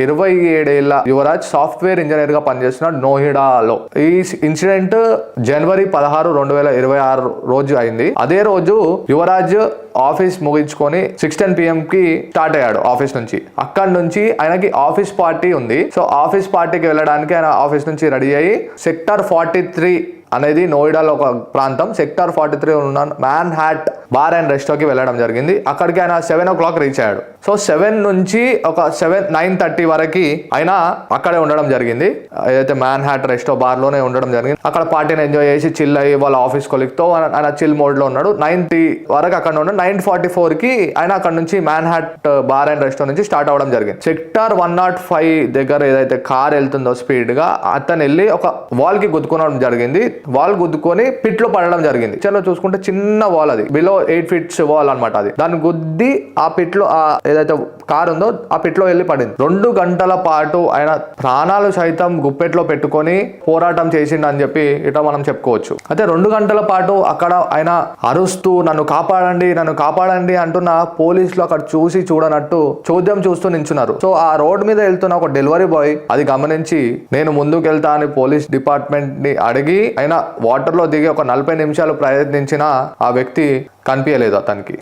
27 ఏళ్ల Yuvraj software engineer గా పనిచేస్తున్నాడు నోయిడాలో. ఈ ఇన్సిడెంట్ జనవరి 16, 2026 రోజు అయింది. అదే రోజు యువరాజ్ ఆఫీస్ ముగించుకొని 6:10 PM కి స్టార్ట్ అయ్యాడు ఆఫీస్ నుంచి. అక్కడ నుంచి ఆయనకి ఆఫీస్ పార్టీ ఉంది. సో ఆఫీస్ పార్టీకి వెళ్ళడానికి ఆయన ఆఫీస్ నుంచి రెడీ అయ్యి సెక్టర్ 43 అనేది నోయిడాలో ఒక ప్రాంతం. సెక్టర్ 43 ఉన్న మ్యాన్ హ్యాట్ బార్ అండ్ రెస్టోకి వెళ్ళడం జరిగింది. అక్కడికి ఆయన 7 o'clock రీచ్ అయ్యాడు. సో 7 నుంచి ఒక 9:30 వరకు ఆయన అక్కడే ఉండడం జరిగింది. ఏదైతే మ్యాన్ హ్యాట్ రెస్టో బార్ లోనే ఉండడం జరిగింది. అక్కడ పార్టీని ఎంజాయ్ చేసి చిల్ అయ్యి వాళ్ళ ఆఫీస్ కొలిక్తో ఆయన చిల్ మోడ్ లో ఉన్నాడు. 9:30 వరకు అక్కడ ఉన్నాడు. 9:44 కి ఆయన అక్కడ నుంచి man hats bar and resto నుంచి స్టార్ట్ అవ్వడం జరిగింది. సెక్టర్ 105 దగ్గర ఏదైతే కార్ వెళ్తుందో స్పీడ్ గా అతను వెళ్ళి ఒక వాల్ కి గుద్దుకోవడం జరిగింది. వాల్ గుద్దుకొని పిట్ లో పడడం జరిగింది. చలో చూసుకుంటే చిన్న వాల్, అది బిలో 8 feet వాల్ అనమాట. అది దాన్ని గుద్ది ఆ పిట్ లో ఏదైతే కార్ ఉందో ఆ పిట్ లో వెళ్ళి పడింది. 2 గంటల పాటు ఆయన ప్రాణాలు సైతం గుప్పెట్లో పెట్టుకొని పోరాటం చేసిండు అని చెప్పి ఇట్లా మనం చెప్పుకోవచ్చు. అయితే 2 గంటల పాటు అక్కడ ఆయన అరుస్తూ నన్ను కాపాడండి అంటున్న పోలీసులు అక్కడ చూసి చూడనట్టు చోద్యం చూస్తూ నించున్నారు. సో ఆ రోడ్ మీద వెళ్తున్న ఒక డెలివరీ బాయ్ అది గమనించి నేను ముందుకు వెళ్తా అని పోలీస్ డిపార్ట్మెంట్ ని అడిగి ఆయన వాటర్ లో దిగి ఒక 40 నిమిషాలు ప్రయత్నించినా ఆ వ్యక్తి కనిపించలేదు అతనికి.